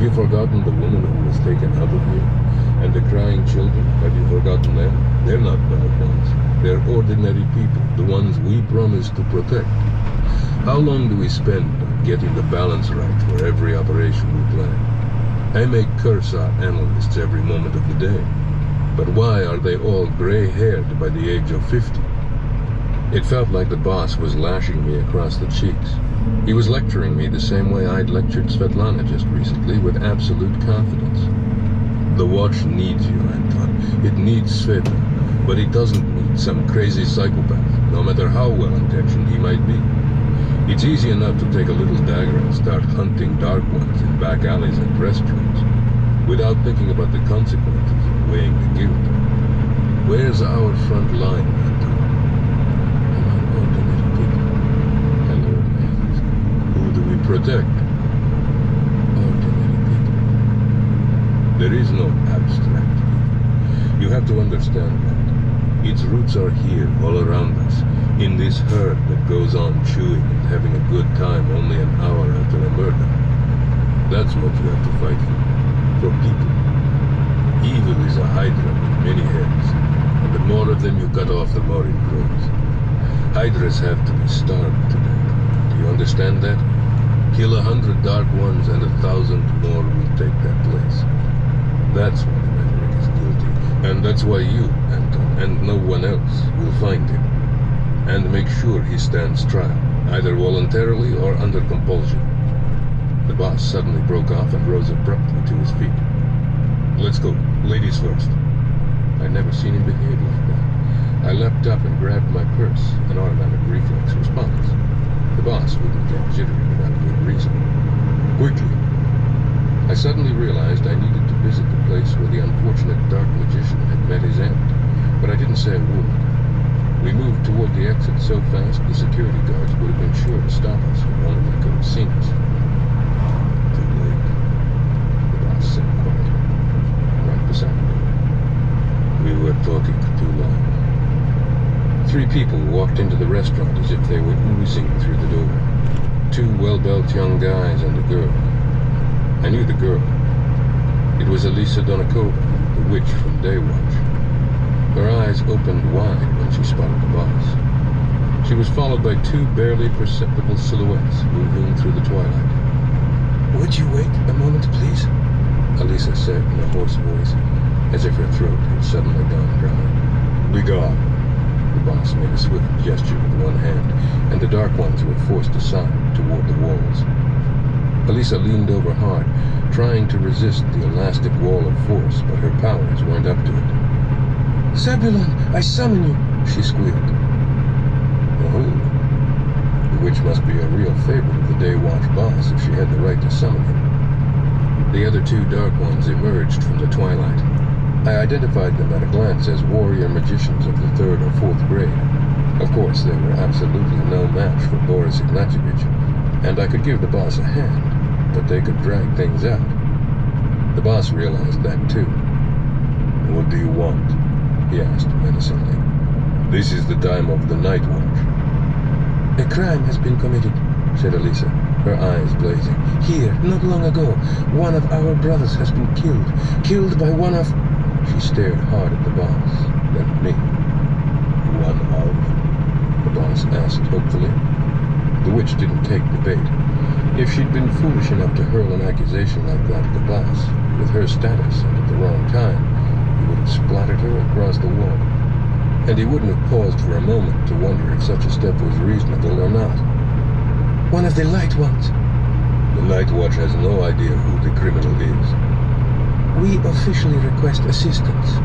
Have you forgotten the woman who was taken out of here? And the crying children? Have you forgotten them? They're not bad ones. They're ordinary people, the ones we promised to protect. How long do we spend on getting the balance right for every operation we plan? I make curse our analysts every moment of the day. But why are they all gray-haired by the age of 50? It felt like the boss was lashing me across the cheeks. He was lecturing me the same way I'd lectured Svetlana just recently, with absolute confidence. The watch needs you, Anton. It needs Sveta, but it doesn't need some crazy psychopath, no matter how well-intentioned he might be. It's easy enough to take a little dagger and start hunting dark ones in back alleys and restaurants, without thinking about the consequences and weighing the guilt. Where's our front line, Anton? Among ordinary people. Hello, Maze. Who do we protect? Ordinary people. There is no abstract evil. You have to understand that. Its roots are here, all around us, in this herd that goes on chewing and having a good time only an hour after a murder. That's what you have to fight for people. Evil is a hydra with many heads, and the more of them you cut off, the more it grows. Hydras have to be starved to death. Do you understand that? Kill 100 Dark Ones and 1,000 more will take that place. That's why the Maverick is guilty, and that's why you, Anton, and no one else will find him. And make sure he stands trial, either voluntarily or under compulsion. The boss suddenly broke off and rose abruptly to his feet. Let's go. Ladies first. I'd never seen him behave like that. I leapt up and grabbed my purse, an automatic reflex response. The boss wouldn't get jittery without good reason. Quickly. I suddenly realized I needed to visit the place where the unfortunate dark magician had met his end, but I didn't say a word. We moved toward the exit so fast the security guards would have been sure to stop us if only they could have seen us. Too late, the boss said quietly, right beside me. We were talking too long. 3 people walked into the restaurant as if they were oozing through the door. 2 well-built young guys and a girl. I knew the girl. It was Elisa Donakova, the witch from Day Watch. Her eyes opened wide when she spotted the boss. She was followed by 2 barely perceptible silhouettes moving through the twilight. "Would you wait a moment, please?" Elisa said in a hoarse voice, as if her throat had suddenly gone dry. "We go." The boss made a swift gesture with one hand, and the Dark Ones were forced aside toward the walls. Elisa leaned over hard, trying to resist the elastic wall of force, but her powers weren't up to it. "Zebulon, I summon you," she squealed. Oh, the witch must be a real favorite of the Day Watch boss if she had the right to summon him. The other 2 Dark Ones emerged from the twilight. I identified them at a glance as warrior magicians of the 3rd or 4th grade. Of course, they were absolutely no match for Boris Ignatyevich, and I could give the boss a hand, but they could drag things out. The boss realized that too. "What do you want?" he asked menacingly. "This is the time of the night watch." "A crime has been committed," said Elisa, her eyes blazing. "Here, not long ago, one of our brothers has been killed. Killed by one of..." She stared hard at the boss, then at me. "One of?" the boss asked hopefully. The witch didn't take the bait. If she'd been foolish enough to hurl an accusation like that at the boss, with her status and at the wrong time, he would have splattered her across the wall. And he wouldn't have paused for a moment to wonder if such a step was reasonable or not. "One of the Light Ones." "The Night Watch has no idea who the criminal is." "We officially request assistance."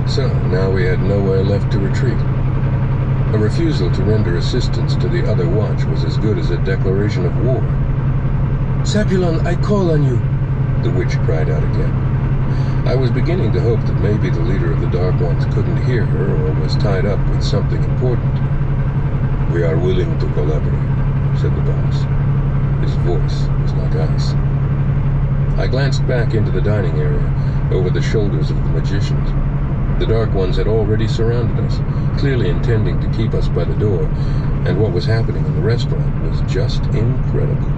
So, now we had nowhere left to retreat. A refusal to render assistance to the other watch was as good as a declaration of war. "Zebulon, I call on you," the witch cried out again. I was beginning to hope that maybe the leader of the Dark Ones couldn't hear her or was tied up with something important. "We are willing to collaborate," said the boss. His voice was like ice. I glanced back into the dining area, over the shoulders of the magicians. The Dark Ones had already surrounded us, clearly intending to keep us by the door, and what was happening in the restaurant was just incredible.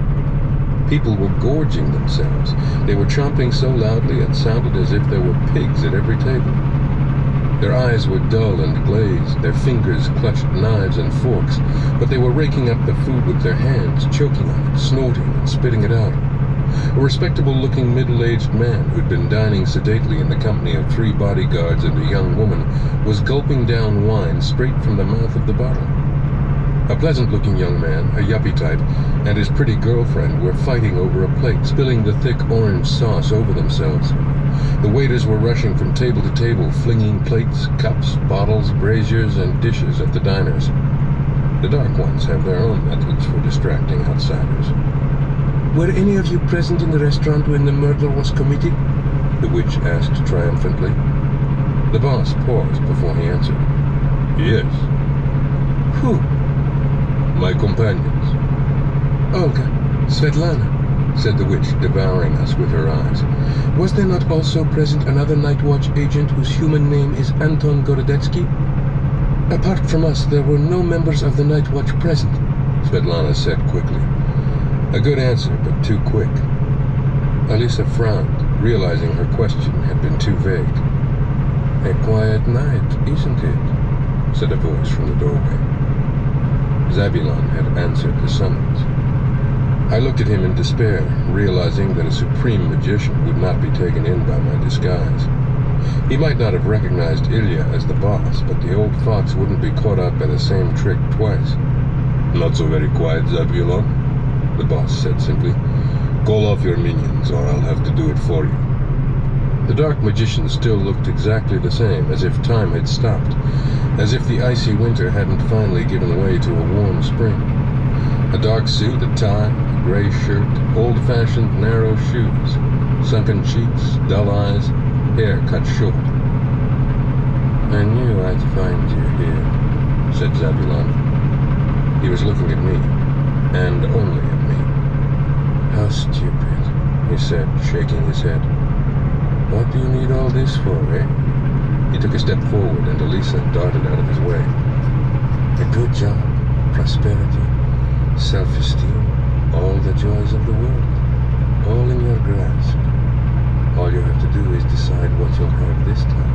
People were gorging themselves. They were chomping so loudly it sounded as if there were pigs at every table. Their eyes were dull and glazed, their fingers clutched knives and forks, but they were raking up the food with their hands, choking on it, snorting and spitting it out. A respectable-looking middle-aged man who'd been dining sedately in the company of 3 bodyguards and a young woman was gulping down wine straight from the mouth of the bottle. A pleasant-looking young man, a yuppie type, and his pretty girlfriend were fighting over a plate, spilling the thick orange sauce over themselves. The waiters were rushing from table to table, flinging plates, cups, bottles, braziers, and dishes at the diners. The dark ones have their own methods for distracting outsiders. "Were any of you present in the restaurant when the murder was committed?" the witch asked triumphantly. The boss paused before he answered. "Yes." "Who?" "My companions." "Olga, Svetlana," said the witch, devouring us with her eyes. "Was there not also present another Night Watch agent whose human name is Anton Gorodetsky?" "Apart from us, there were no members of the Night Watch present," Svetlana said quickly. A good answer, but too quick. Alisa frowned, realizing her question had been too vague. "A quiet night, isn't it?" said a voice from the doorway. Zabulon had answered the summons. I looked at him in despair, realizing that a supreme magician would not be taken in by my disguise. He might not have recognized Ilya as the boss, but the old fox wouldn't be caught up in the same trick twice. "Not so very quiet, Zabulon," the boss said simply. "Call off your minions, or I'll have to do it for you." The dark magician still looked exactly the same, as if time had stopped, as if the icy winter hadn't finally given way to a warm spring. A dark suit, a tie, a gray shirt, old-fashioned narrow shoes, sunken cheeks, dull eyes, hair cut short. "I knew I'd find you here," said Zabulon. He was looking at me, and only at me. "How stupid," he said, shaking his head. "What do you need all this for, eh?" He took a step forward, and Alisa darted out of his way. "A good job, prosperity, self-esteem, all the joys of the world, all in your grasp. All you have to do is decide what you'll have this time.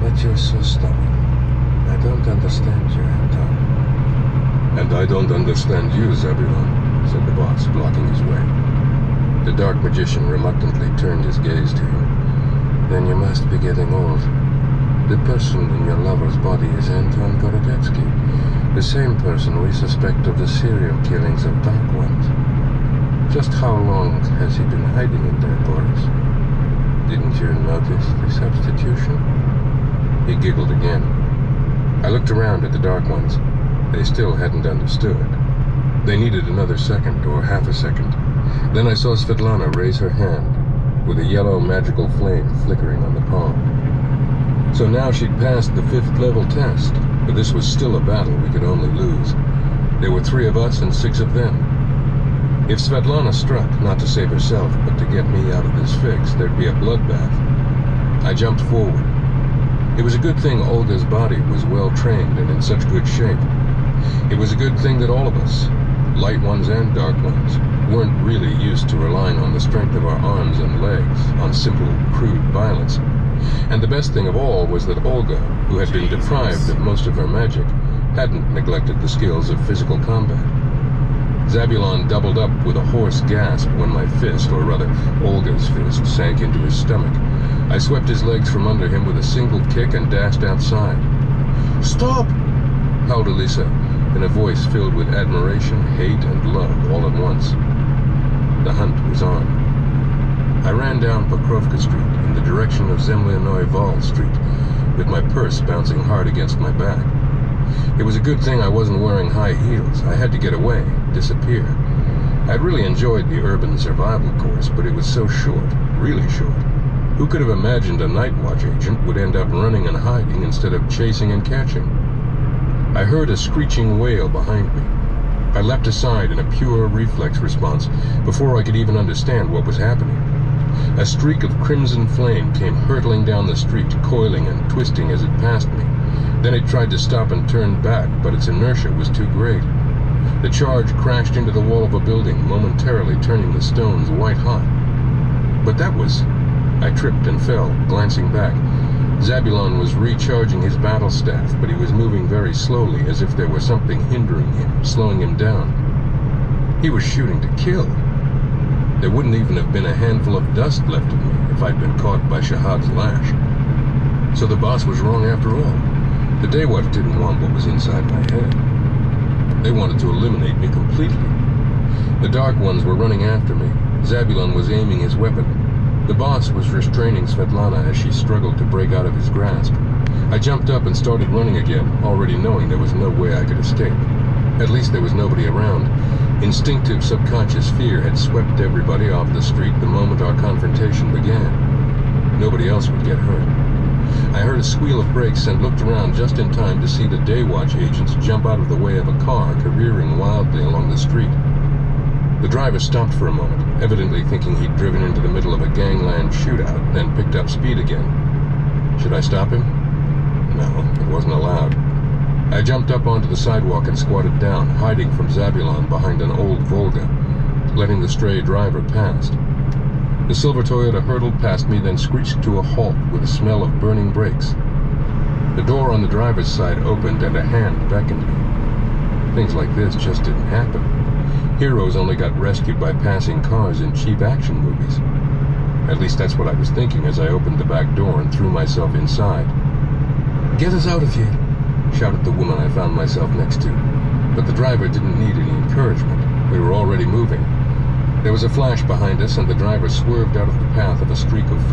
But you're so stubborn. I don't understand you, Anton." "And I don't understand you, Zabulon," said the boss, blocking his way. The dark magician reluctantly turned his gaze to him. "Then you must be getting old. The person in your lover's body is Anton Gorodetsky, the same person we suspect of the serial killings of Dark Ones. Just how long has he been hiding in there, Boris? Didn't you notice the substitution?" He giggled again. I looked around at the Dark Ones. They still hadn't understood. They needed another second, or half a second. Then I saw Svetlana raise her hand, with a yellow magical flame flickering on the palm. So now she'd passed the 5th level test, but this was still a battle we could only lose. There were 3 of us and 6 of them. If Svetlana struck, not to save herself, but to get me out of this fix, there'd be a bloodbath. I jumped forward. It was a good thing Olga's body was well trained and in such good shape. It was a good thing that all of us, light ones and dark ones, weren't really used to relying on the strength of our arms and legs, on simple, crude violence. And the best thing of all was that Olga, who had been deprived of most of her magic, hadn't neglected the skills of physical combat. Zabulon doubled up with a hoarse gasp when my fist, or rather Olga's fist, sank into his stomach. I swept his legs from under him with a single kick and dashed outside. "Stop!" howled Alisa, in a voice filled with admiration, hate, and love all at once. The hunt was on. I ran down Pokrovka Street in the direction of Zemlyanoy Val Street, with my purse bouncing hard against my back. It was a good thing I wasn't wearing high heels. I had to get away, disappear. I'd really enjoyed the urban survival course, but it was so short, really short. Who could have imagined a Night Watch agent would end up running and hiding instead of chasing and catching? I heard a screeching wail behind me. I leapt aside in a pure reflex response before I could even understand what was happening. A streak of crimson flame came hurtling down the street, coiling and twisting as it passed me. Then it tried to stop and turn back, but its inertia was too great. The charge crashed into the wall of a building, momentarily turning the stones white hot. But that was... I tripped and fell, glancing back. Zabulon was recharging his battle staff, but he was moving very slowly, as if there was something hindering him, slowing him down. He was shooting to kill. There wouldn't even have been a handful of dust left of me if I'd been caught by Shahad's lash. So the boss was wrong after all. The Daywatch didn't want what was inside my head. They wanted to eliminate me completely. The Dark Ones were running after me. Zabulon was aiming his weapon. The boss was restraining Svetlana as she struggled to break out of his grasp. I jumped up and started running again, already knowing there was no way I could escape. At least there was nobody around. Instinctive subconscious fear had swept everybody off the street the moment our confrontation began. Nobody else would get hurt. I heard a squeal of brakes and looked around just in time to see the Daywatch agents jump out of the way of a car careering wildly along the street. The driver stopped for a moment, evidently thinking he'd driven into the middle of a gangland shootout, then picked up speed again. Should I stop him? No, it wasn't allowed. I jumped up onto the sidewalk and squatted down, hiding from Zabulon behind an old Volga, letting the stray driver past. The silver Toyota hurtled past me, then screeched to a halt with a smell of burning brakes. The door on the driver's side opened and a hand beckoned me. Things like this just didn't happen. Heroes only got rescued by passing cars in cheap action movies. At least that's what I was thinking as I opened the back door and threw myself inside. "Get us out of here," shouted the woman I found myself next to. But the driver didn't need any encouragement. We were already moving. There was a flash behind us, and the driver swerved out of the path of a streak of